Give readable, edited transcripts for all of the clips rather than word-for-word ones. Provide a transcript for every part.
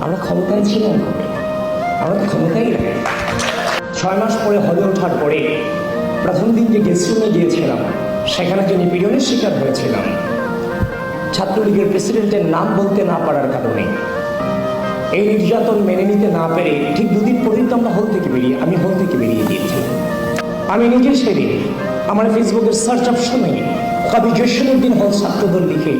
আমরা ক্ষমতায় ছিলাম কবে? আমরা তো ক্ষমতাই নাই। 6 মাস পরে হলে ওঠার পরে প্রথম দিন যে গেস্ট রুমে গিয়েছিলাম, সেখানে যে নিপীড়নের শিকার হয়েছিলাম ছাত্রলীগের প্রেসিডেন্টের নাম বলতে না পারার কারণে, এই নির্যাতন মেনে নিতে না পেরে ঠিক 2 দিন পরেই তো আমি হল থেকে বেরিয়ে দিয়েছি। আমি নিজে সেদিন আমার ফেসবুকের সার্চ অপশনে কবি জসীমউদ্দিন হল ছাত্রদল লিখে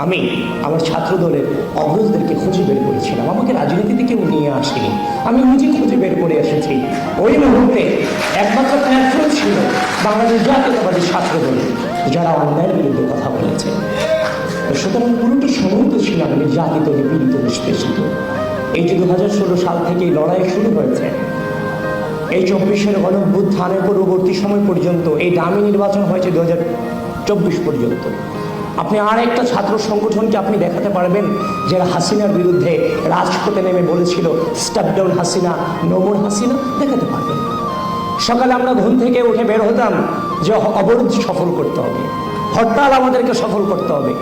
আমি আমার ছাত্রদলের অগ্রজদেরকে খুঁজে বের করেছিলাম। আমাকে রাজনীতিতে কেউ নিয়ে আসেনি, আমি নিজে খুঁজে বের করে এসেছি। ওই মুহূর্তে একমাত্র প্ল্যাটফর্ম ছিল বাংলাদেশ জাতীয়তাবাদী ছাত্রদল, যারা অন্যায়ের বিরুদ্ধে কথা বলেছে। সুতরাং পুরোটা সময় তো ছিলাম নির্যাতিত, নিপীড়িত, নিষ্পেষিত। এই যে 2016 সাল থেকে লড়াই শুরু হয়েছে, এই 24-এর গণঅভ্যুত্থানের পরবর্তী সময় পর্যন্ত, এই দামি নির্বাচন হয়েছে 2024 পর্যন্ত, আপনি আর একটা ছাত্র সংগঠনকে আপনি দেখাতে পারবেন যারা হাসিনার বিরুদ্ধে রাজপথে নেমে বলেছিল step down Hasina, no more Hasina? দেখাতে পারবেন। সকালে আমরা ঘুম থেকে উঠে বের হতাম যে অবরোধ সফল করতে হবে, হরতাল আমাদেরকে সফল করতে হবে।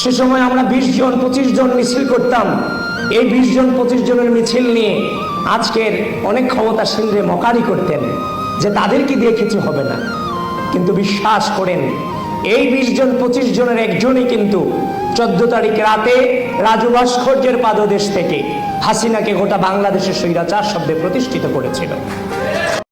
সে সময় আমরা 20 জন 25 জন মিছিল করতাম। এই 20 জন 25 জনের মিছিল নিয়ে আজকের অনেক ক্ষমতাসীনরে মকারি করতেন যে তাদেরকে দিয়ে কিছু হবে না। কিন্তু বিশ্বাস করেন, এই 20 জন 25 জনের একজনই কিন্তু 14 তারিখ রাতে রাজু ভাস্কর্যের পাদদেশ থেকে হাসিনাকে গোটা বাংলাদেশের স্বৈরাচার শব্দে প্রতিষ্ঠিত করেছিল।